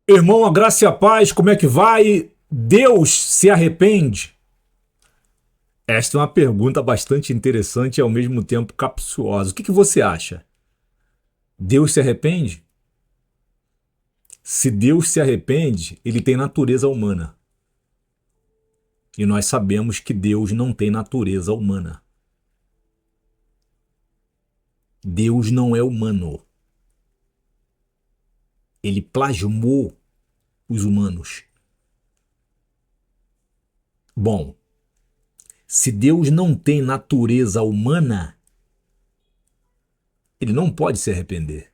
Irmão, a graça e a paz, como é que vai? Deus se arrepende? Esta é uma pergunta bastante interessante e ao mesmo tempo capciosa. O que você acha? Deus se arrepende? Se Deus se arrepende, ele tem natureza humana. E nós sabemos que Deus não tem natureza humana. Deus não é humano. Ele plasmou os humanos. Bom, se Deus não tem natureza humana, ele não pode se arrepender.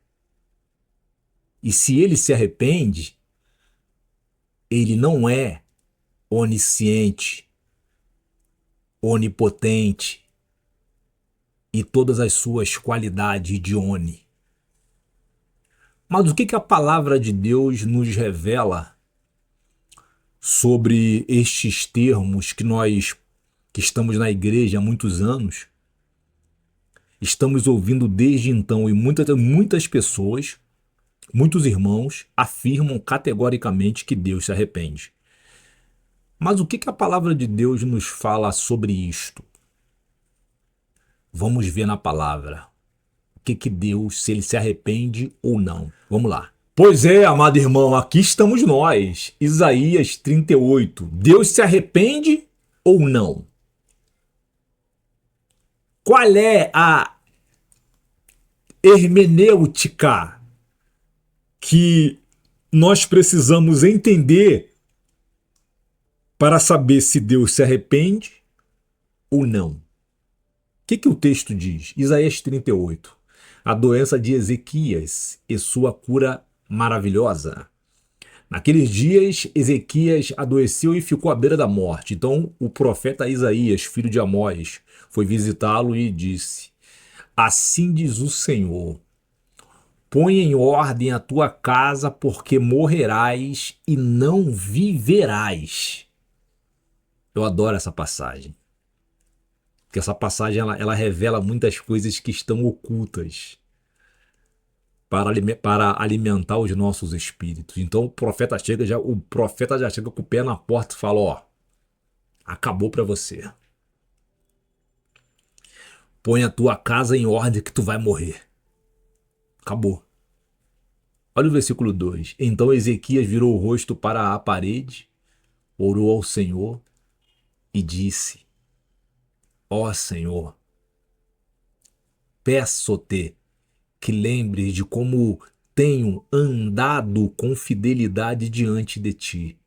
E se ele se arrepende, ele não é onisciente, onipotente e todas as suas qualidades de oni. Mas o que a palavra de Deus nos revela sobre estes termos que nós, que estamos na igreja há muitos anos, estamos ouvindo desde então, e muitas pessoas, muitos irmãos afirmam categoricamente que Deus se arrepende. Mas o que a palavra de Deus nos fala sobre isto? Vamos ver na palavra. O que Deus, se ele se arrepende ou não. Vamos lá. Pois é, amado irmão, aqui estamos nós. Isaías 38. Deus se arrepende ou não? Qual é a hermenêutica que nós precisamos entender para saber se Deus se arrepende ou não? O que o texto diz? Isaías 38. A doença de Ezequias e sua cura maravilhosa. Naqueles dias, Ezequias adoeceu e ficou à beira da morte. Então, o profeta Isaías, filho de Amós, foi visitá-lo e disse: Assim diz o Senhor: põe em ordem a tua casa, porque morrerás e não viverás. Eu adoro essa passagem. Porque essa passagem ela revela muitas coisas que estão ocultas para alimentar os nossos espíritos. Então o profeta já chega com o pé na porta e fala: ó, acabou para você. Põe a tua casa em ordem que tu vai morrer. Acabou. Olha o versículo 2. Então Ezequias virou o rosto para a parede, orou ao Senhor e disse: ó Senhor, peço-te que lembres de como tenho andado com fidelidade diante de ti.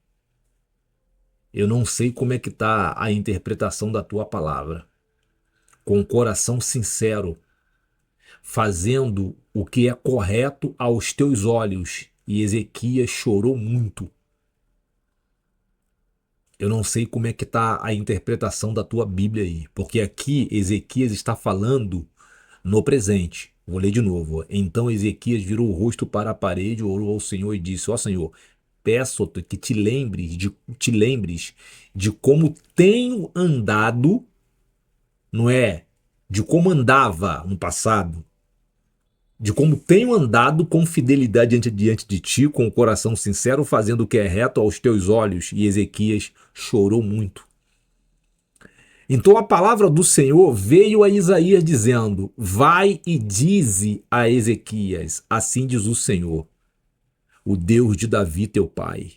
Eu não sei como é que está a interpretação da tua palavra. Com coração sincero, fazendo o que é correto aos teus olhos. E Ezequias chorou muito. Eu não sei como é que está a interpretação da tua Bíblia aí, porque aqui Ezequias está falando no presente. Vou ler de novo. Então Ezequias virou o rosto para a parede, orou ao Senhor e disse: ó Senhor, peço-te que te lembres de como tenho andado, não é de como andava no passado, de como tenho andado com fidelidade diante de ti, com o coração sincero, fazendo o que é reto aos teus olhos. E Ezequias chorou muito. Então a palavra do Senhor veio a Isaías dizendo: vai e dize a Ezequias, assim diz o Senhor, o Deus de Davi teu pai.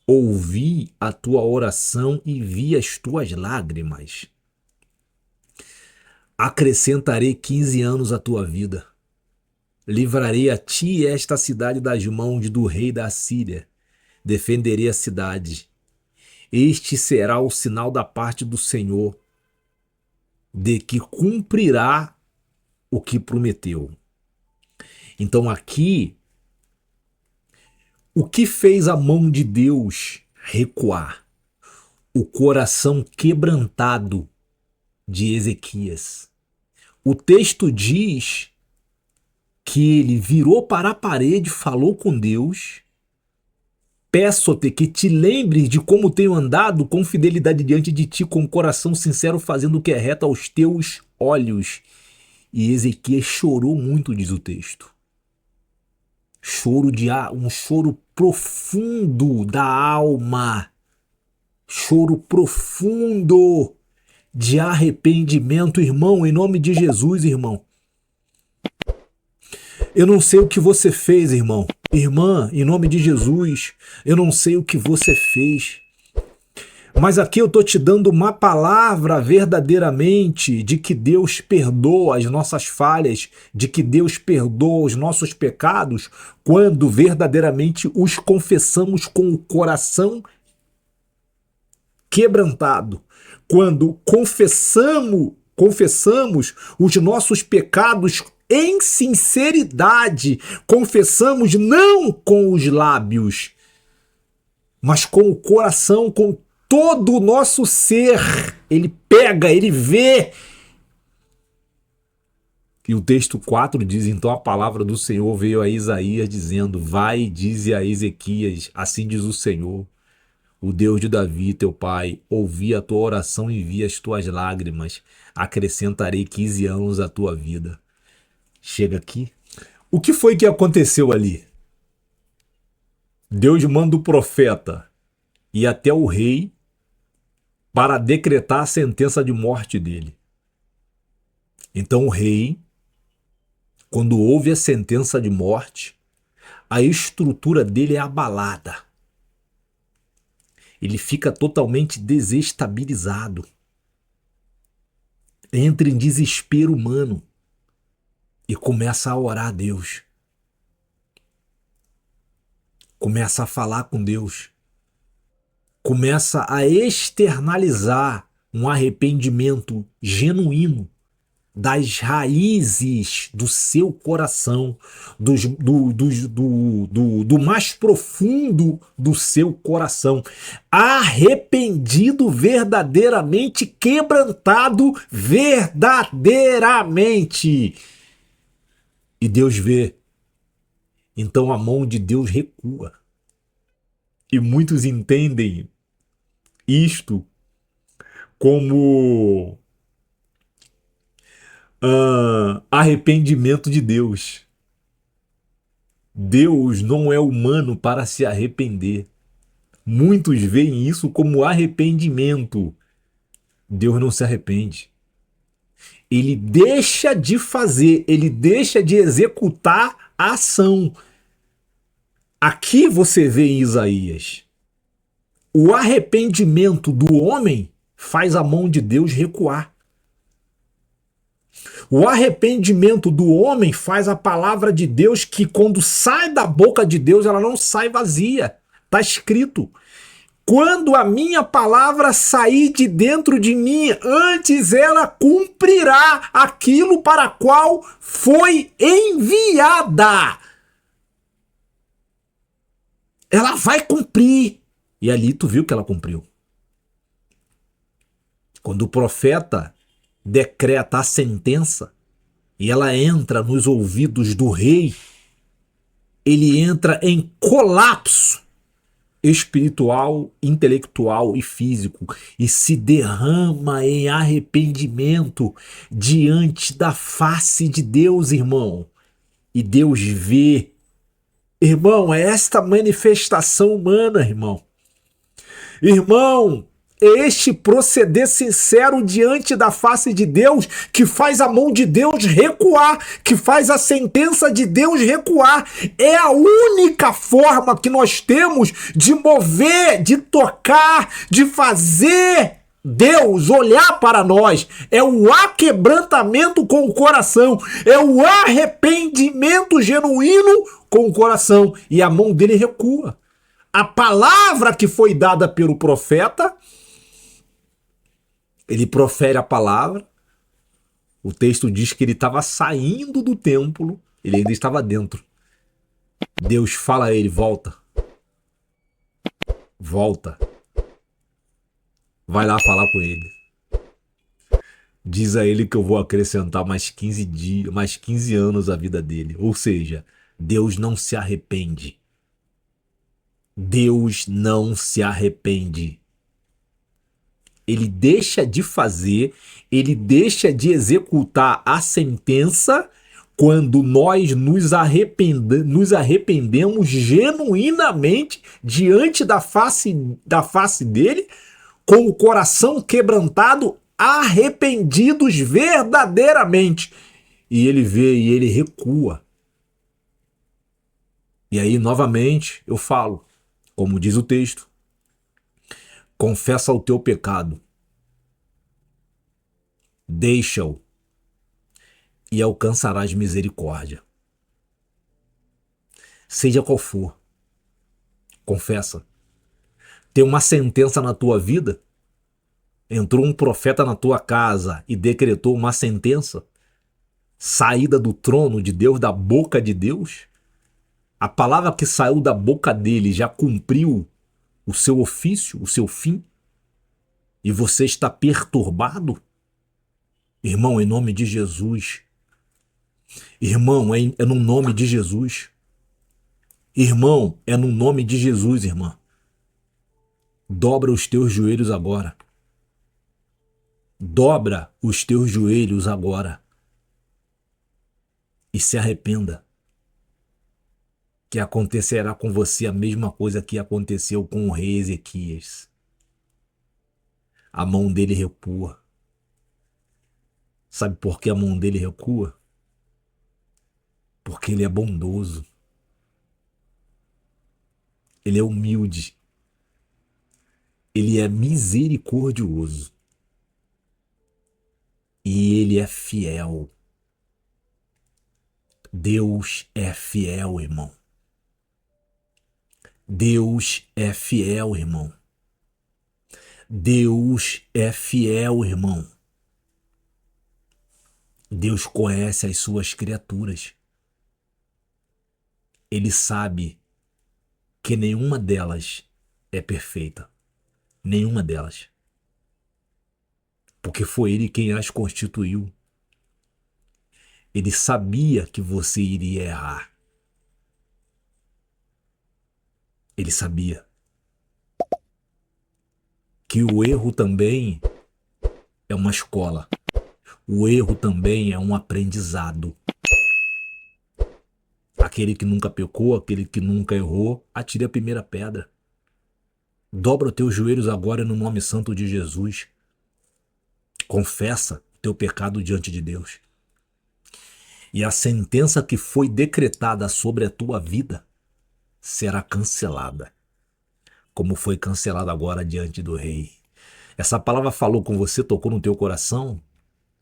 Ouvi a tua oração e vi as tuas lágrimas. Acrescentarei 15 anos à tua vida. Livrarei a ti esta cidade das mãos do rei da Assíria. Defenderei a cidade. Este será o sinal da parte do Senhor, de que cumprirá o que prometeu. Então aqui, o que fez a mão de Deus recuar? O coração quebrantado de Ezequias. O texto diz que ele virou para a parede, falou com Deus: peço-te que te lembres de como tenho andado com fidelidade diante de ti, com o coração sincero, fazendo o que é reto aos teus olhos. E Ezequias chorou muito, diz o texto. Um choro profundo da alma, choro profundo de arrependimento, irmão, em nome de Jesus, irmão. Eu não sei o que você fez, irmão. Irmã, em nome de Jesus, eu não sei o que você fez. Mas aqui eu tô te dando uma palavra verdadeiramente de que Deus perdoa as nossas falhas, de que Deus perdoa os nossos pecados, quando verdadeiramente os confessamos com o coração quebrantado. Quando confessamos os nossos pecados em sinceridade, confessamos não com os lábios, mas com o coração, com todo o nosso ser. Ele pega, ele vê. E o texto 4 diz: então a palavra do Senhor veio a Isaías dizendo: vai e dize a Ezequias, assim diz o Senhor, o Deus de Davi, teu pai, ouvi a tua oração e vi as tuas lágrimas, acrescentarei 15 anos à tua vida. Chega aqui. O que foi que aconteceu ali? Deus manda o profeta ir até o rei para decretar a sentença de morte dele. Então o rei, quando ouve a sentença de morte, a estrutura dele é abalada. Ele fica totalmente desestabilizado. Entra em desespero humano e começa a orar a Deus. Começa a falar com Deus. Começa a externalizar um arrependimento genuíno das raízes do seu coração, do mais profundo do seu coração, arrependido verdadeiramente, quebrantado verdadeiramente. E Deus vê. Então a mão de Deus recua. E muitos entendem isto como arrependimento de Deus. Deus não é humano para se arrepender. Muitos veem isso como arrependimento. Deus não se arrepende. Ele deixa de fazer, ele deixa de executar a ação. Aqui você vê em Isaías, o arrependimento do homem faz a mão de Deus recuar. O arrependimento do homem faz a palavra de Deus, que quando sai da boca de Deus, ela não sai vazia. Está escrito: quando a minha palavra sair de dentro de mim, antes ela cumprirá aquilo para qual foi enviada. Ela vai cumprir. E ali tu viu que ela cumpriu. Quando o profeta decreta a sentença e ela entra nos ouvidos do rei, ele entra em colapso espiritual, intelectual e físico e se derrama em arrependimento diante da face de Deus, irmão. E Deus vê. Irmão, é esta manifestação humana, irmão. Irmão, é este proceder sincero diante da face de Deus que faz a mão de Deus recuar, que faz a sentença de Deus recuar. É a única forma que nós temos de mover, de tocar, de fazer Deus olhar para nós. É o aquebrantamento com o coração, é o arrependimento genuíno com o coração, e a mão dele recua. A palavra que foi dada pelo profeta, ele profere a palavra. O texto diz que ele estava saindo do templo, ele ainda estava dentro. Deus fala a ele: volta. Volta. Vai lá falar com ele. Diz a ele que eu vou acrescentar mais 15 dias, mais 15 anos à vida dele. Ou seja, Deus não se arrepende. Deus não se arrepende. Ele deixa de fazer, ele deixa de executar a sentença quando nós nos arrependemos genuinamente diante da face dele, com o coração quebrantado, arrependidos verdadeiramente. E ele vê e ele recua. E aí, novamente, eu falo, como diz o texto, confessa o teu pecado, deixa-o e alcançarás misericórdia. Seja qual for, confessa. Tem uma sentença na tua vida? Entrou um profeta na tua casa e decretou uma sentença? Saída do trono de Deus, da boca de Deus? A palavra que saiu da boca dele já cumpriu o seu ofício, o seu fim? E você está perturbado? Irmão, em nome de Jesus. Irmão, é no nome de Jesus. Irmão, é no nome de Jesus, irmã. Dobra os teus joelhos agora. Dobra os teus joelhos agora. E se arrependa. Que acontecerá com você a mesma coisa que aconteceu com o rei Ezequias. A mão dele recua. Sabe por que a mão dele recua? Porque ele é bondoso. Ele é humilde. Ele é misericordioso. E ele é fiel. Deus é fiel, irmão. Deus é fiel, irmão. Deus é fiel, irmão. Deus conhece as suas criaturas. Ele sabe que nenhuma delas é perfeita. Nenhuma delas. Porque foi Ele quem as constituiu. Ele sabia que você iria errar. Ele sabia que o erro também é uma escola. O erro também é um aprendizado. Aquele que nunca pecou, aquele que nunca errou, atire a primeira pedra. Dobra os teus joelhos agora no nome santo de Jesus. Confessa o teu pecado diante de Deus. E a sentença que foi decretada sobre a tua vida será cancelada, como foi cancelada agora diante do rei. Essa palavra falou com você, tocou no teu coração?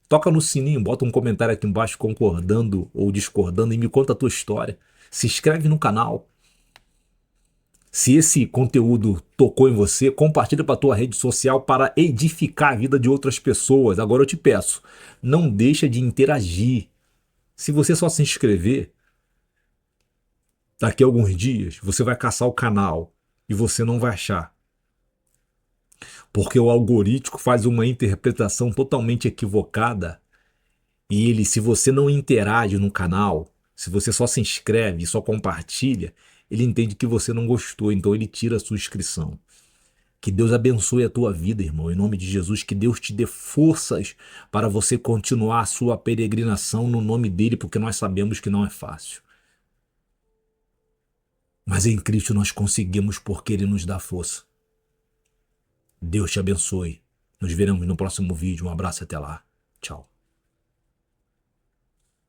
Toca no sininho, bota um comentário aqui embaixo concordando ou discordando e me conta a tua história. Se inscreve no canal. Se esse conteúdo tocou em você, compartilha para a tua rede social para edificar a vida de outras pessoas. Agora eu te peço, não deixa de interagir. Se você só se inscrever, daqui a alguns dias você vai caçar o canal e você não vai achar. Porque o algoritmo faz uma interpretação totalmente equivocada e ele, se você não interage no canal, se você só se inscreve e só compartilha, ele entende que você não gostou, então ele tira a sua inscrição. Que Deus abençoe a tua vida, irmão, em nome de Jesus, que Deus te dê forças para você continuar a sua peregrinação no nome dele, porque nós sabemos que não é fácil. Mas em Cristo nós conseguimos porque ele nos dá força. Deus te abençoe. Nos veremos no próximo vídeo. Um abraço e até lá. Tchau.